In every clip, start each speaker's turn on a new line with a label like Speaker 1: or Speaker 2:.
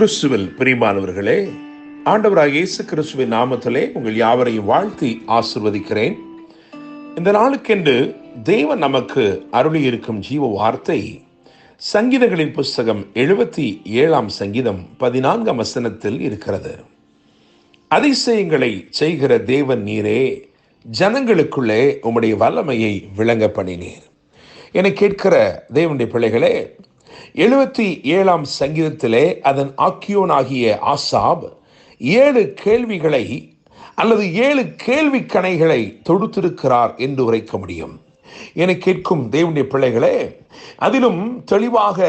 Speaker 1: கிறிஸ்துவில் பிரியமானவர்களே, ஆண்டவராகிய இயேசு கிறிஸ்துவின் நாமத்திலே உங்கள் யாவரையும் வாழ்த்தி ஆசிர்வதிக்கிறேன். இந்த நாளுக்கென்று தேவன் நமக்கு அருளி இருக்கும் ஜீவ வார்த்தை சங்கீதங்களின் புஸ்தகம் 77 சங்கீதம் 14 வசனத்தில் இருக்கிறது. அதிசயங்களை செய்கிற தேவன் நீரே, ஜனங்களுக்குள்ளே உம்முடைய வல்லமையை விளங்க பண்ணினீர். என கேட்கிற தேவனுடைய பிள்ளைகளே, 77 சங்கீதத்திலே அதன் ஆக்கியோனாகிய ஆசாப் 7 கேள்விகளை அல்லது 7 கேள்வி கணைகளை தொடுத்திருக்கிறார் என்று உரைக்க முடியும். என கேட்கும் தேவனுடைய பிள்ளைகளே, அதிலும் தெளிவாக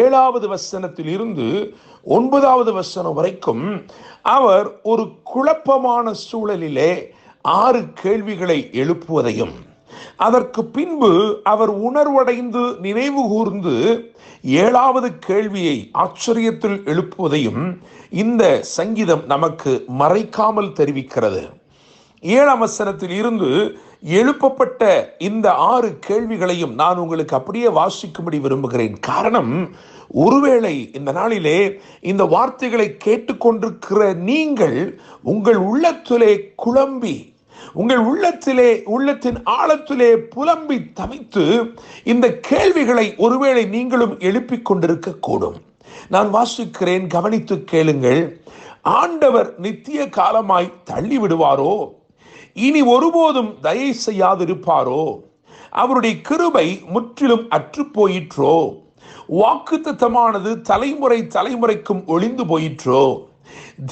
Speaker 1: 7வது வசனத்தில் இருந்து 9வது வசனம் வரைக்கும் அவர் ஒரு குழப்பமான சூழலிலே 6 கேள்விகளை எழுப்புவதையும், அதற்கு பின்பு அவர் உணர்வடைந்து நினைவு கூர்ந்து 7வது கேள்வியை ஆச்சரியத்தில் எழுப்புவதையும் இந்த சங்கீதம் நமக்கு மறைக்காமல் தெரிவிக்கிறது. 7ஆம் வசனத்தில் இருந்து எழுப்பப்பட்ட இந்த 6 கேள்விகளையும் நான் உங்களுக்கு அப்படியே வாசிக்கும்படி விரும்புகிறேன். காரணம், ஒருவேளை இந்த நாளிலே இந்த வார்த்தைகளை கேட்டுக்கொண்டிருக்கிற நீங்கள் உங்கள் உள்ளத்திலே குழம்பி, உங்கள் உள்ளத்தின் ஆழத்திலே புலம்பி தவித்து இந்த கேள்விகளை ஒருவேளை நீங்களும் எழுப்பிக் கொண்டிருக்க கூடும். நான் வாசிக்கிறேன், கவனித்து கேளுங்கள். ஆண்டவர் நித்திய காலமாய் தள்ளி விடுவாரோ? இனி ஒருபோதும் தயை செய்யாதிருப்பாரோ? அவருடைய கிருபை முற்றிலும் அற்று போயிற்றோ? வாக்குத்தத்தமானது தலைமுறைக்கும் ஒளிந்து போயிற்றோ?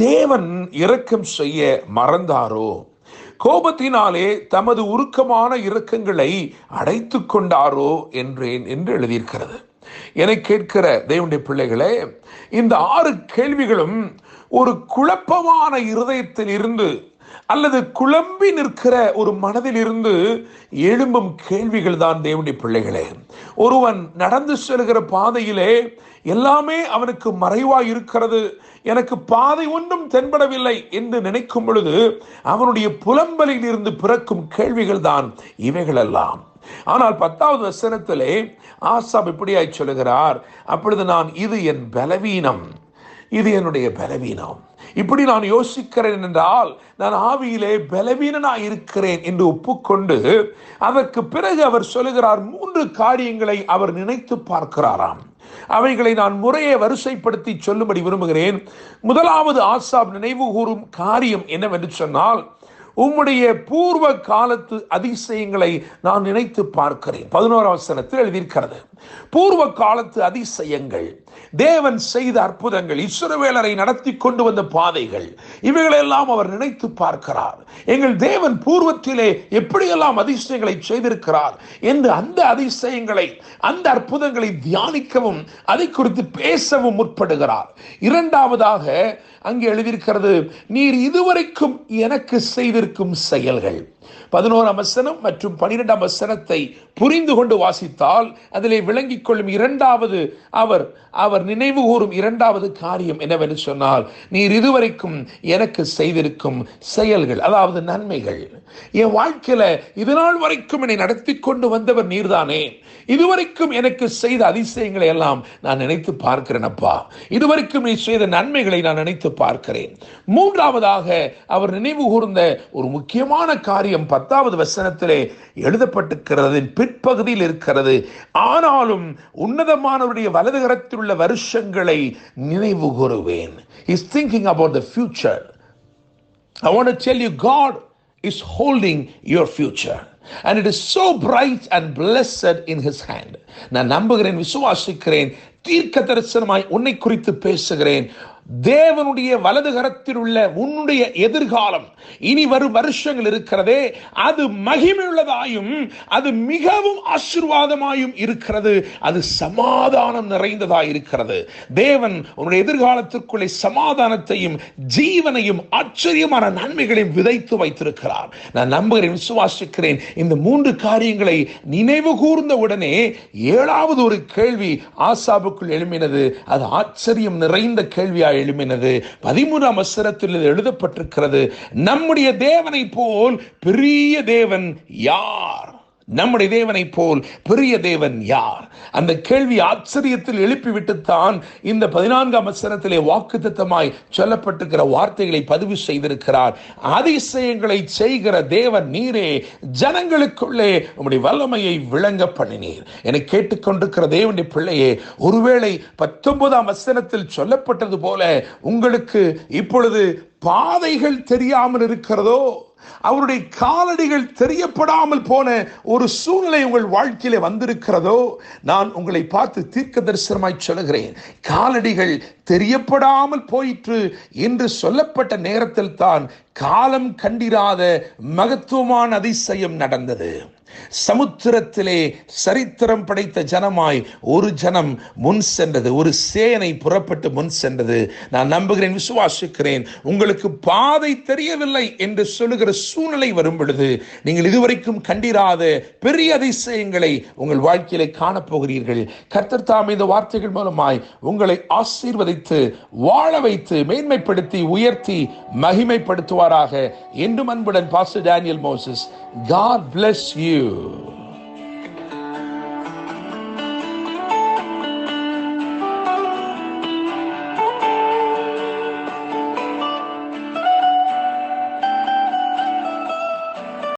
Speaker 1: தேவன் இரக்கம் செய்ய மறந்தாரோ? கோபத்தினாலே தமது உருக்கமான இரக்கங்களை அடைத்து கொண்டாரோ என்றேன் என்று எழுதியிருக்கிறது. என கேட்கிற தேவனுடைய பிள்ளைகளே, இந்த 6 கேள்விகளும் ஒரு குழப்பமான இருதயத்தில் இருந்து அல்லது குழம்பி நிற்கிற ஒரு மனதில் இருந்து எழும்பும் கேள்விகள் தான் தேவனுடைய பிள்ளைகளே. ஒருவன் நடந்து செல்கிற பாதையிலே எல்லாமே அவனுக்கு மறைவாய் இருக்கிறது, எனக்கு பாதை ஒன்றும் தென்படவில்லை என்று நினைக்கும் பொழுது அவனுடைய புலம்பலில் இருந்து பிறக்கும் கேள்விகள் தான் இவைகளெல்லாம். ஆனால் 10வது வசனத்திலே ஆசாப் இப்படியாய் சொல்லுகிறார், அப்பொழுது நான் இது என் பலவீனம், இது என்னுடைய பலவீனம், இப்படி நான் யோசிக்கிறேன் என்றால் நான் ஆவியிலே பலவீனனாய் இருக்கிறேன் என்று ஒப்புக்கொண்டு அதற்கு பிறகு அவர் சொல்லுகிறார் 3 காரியங்களை அவர் நினைத்து பார்க்கிறாராம். அவைகளை நான் முறையை வரிசைப்படுத்தி சொல்லும்படி விரும்புகிறேன். முதலாவது ஆசாப் நினைவு கூறும் காரியம் என்னவென்று சொன்னால், உம்முடைய பூர்வ காலத்து அதிசயங்களை நான் நினைத்து பார்க்கிறேன். 11ஆம் வசனத்தில் எழுதியிருக்கிறது, பூர்வ காலத்து அதிசயங்கள், தேவன் செய்த அற்புதங்கள், இஸ்ரவேலரை நடத்தி கொண்டு வந்த பாதைகள், இவைகளெல்லாம் அவர் நினைத்து பார்க்கிறார். எங்கள் தேவன் பூர்வத்திலே எப்படியெல்லாம் அதிசயங்களை செய்திருக்கிறார் என்று அந்த அதிசயங்களை, அந்த அற்புதங்களை தியானிக்கவும் அதை குறித்து பேசவும் முற்படுகிறார். 2வதாக அங்கே எழுதியிருக்கிறது, நீர் இதுவரைக்கும் எனக்கு செய்திருக்கும் செயல்கள். 11ஆம் வசனம் மற்றும் 12ஆம் வசனத்தை புரிந்து கொண்டு வாசித்தால் அதிலே விளங்கிக் கொள்ளும் 2வது அவர் நினைவு கூறும் 2வது காரியம் என்னவென்று சொன்னால், நீர் இதுவரைக்கும் எனக்கு செய்திருக்கும் செயல்கள், அதாவது நன்மைகள். என் வாழ்க்கையில இதுநாள் வரைக்கும் என்னை நடத்தி கொண்டு வந்தவர் நீர்தானே, இதுவரைக்கும் எனக்கு செய்த அதிசயங்களை எல்லாம் நான் நினைத்து பார்க்கிறேன் அப்பா, இதுவரைக்கும் நீ செய்த நன்மைகளை நான் நினைத்து பார்க்கிறேன். 3வதாக அவர் நினைவு கூர்ந்த ஒரு முக்கியமான காரியம் 10வது வசனத்திலே எழுதப்பட்டிருக்கிறதின் பிற்பகுதியில் இருக்கிறது. ஆனாலும் உன்னதமானவருடைய வலதுகரத்தில் உள்ள வருஷங்களை நினைவு கூறுவேன். He is thinking about the future. I want to tell you, God is holding your future and it is so bright and blessed in his hand. நான் நம்புகிறேன், விசுவாசிக்கிறேன், தீர்க்க தரிசனமாய் உன்னை குறித்து பேசுகிறேன். தேவனுடைய வலது கரத்தில் உள்ள உன்னுடைய எதிர்காலம், இனி வரும் வருஷங்கள் இருக்கிறதே, அது மகிமையுள்ளதாயும் அது மிகவும் ஆசீர்வாதமாயும் இருக்கிறது, அது சமாதானம் நிறைந்ததாய் இருக்கிறது. தேவன் உன்னுடைய எதிர்காலத்திற்குள்ளே சமாதானத்தையும் ஜீவனையும் ஆச்சரியமான நன்மைகளையும் விதைத்து வைத்திருக்கிறார். நான் நம்புகிறேன், விசுவாசிக்கிறேன். இந்த 3 காரியங்களை நினைவு கூர்ந்த உடனே 7வது ஒரு கேள்வி ஆசாபுக்குள் எழும்பினது. அது ஆச்சரியம் நிறைந்த கேள்வியாய் எழுப்பினது. 13ஆம் வசனத்தில் எழுதப்பட்டிருக்கிறது, நம்முடைய தேவனை போல் பெரிய தேவன் யார்? நம்முடைய தேவனை போல் பெரிய தேவன் யார்? அந்த கேள்வி ஆச்சரியத்தில் எழுப்பிவிட்டுத்தான் இந்த 14ஆம் வசனத்திலே வாக்குத்தத்தமாய் சொல்லப்பட்டிருக்கிற வார்த்தைகளை பதிவு செய்திருக்கிறார். அதிசயங்களை செய்கிற தேவன் நீரே, ஜனங்களுக்குள்ளே உம்முடைய வல்லமையை விளங்க பண்ணினீர். என கேட்டுக்கொண்டிருக்கிற தேவனுடைய பிள்ளையே, ஒருவேளை 19ஆம் வசனத்தில் சொல்லப்பட்டது போல உங்களுக்கு இப்பொழுது பாதைகள் தெரியாமல் இருக்கிறதோ, அவருடைய காலடிகள் தெரியப்படாமல் போன ஒரு சூழ்நிலை உங்கள் வாழ்க்கையில வந்திருக்கிறதோ, நான் உங்களை பார்த்து தீர்க்க தரிசனமாய் சொல்லுகிறேன், காலடிகள் தெரியப்படாமல் போயிற்று என்று சொல்லப்பட்ட நேரத்தில் தான் காலம் கண்டிராத மகத்துவமான அதிசயம் நடந்தது. சமுத்திரத்திலே சரித்திரம் படைத்த ஜனமாய் ஒரு ஜனம் முன் சென்றது, ஒரு சேனை புறப்பட்டு முன் சென்றது. நான் நம்புகிறேன், விசுவாசிக்கிறேன், உங்களுக்கு பாதை தெரியவில்லை என்று சொல்லுகிற சூழ்நிலை வரும் பொழுது நீங்கள் இதுவரைக்கும் கண்டிராத பெரிய அதிசயங்களை உங்கள் வாழ்க்கையிலே காணப்போகிறீர்கள். கர்த்தர் தாம் இந்த வார்த்தைகள் மூலமாய் உங்களை ஆசீர்வதித்து வாழ வைத்து மேன்மைப்படுத்தி உயர்த்தி மகிமைப்படுத்துவாராக. என்றும் அன்புடன் pastor Daniel Moses. God bless you.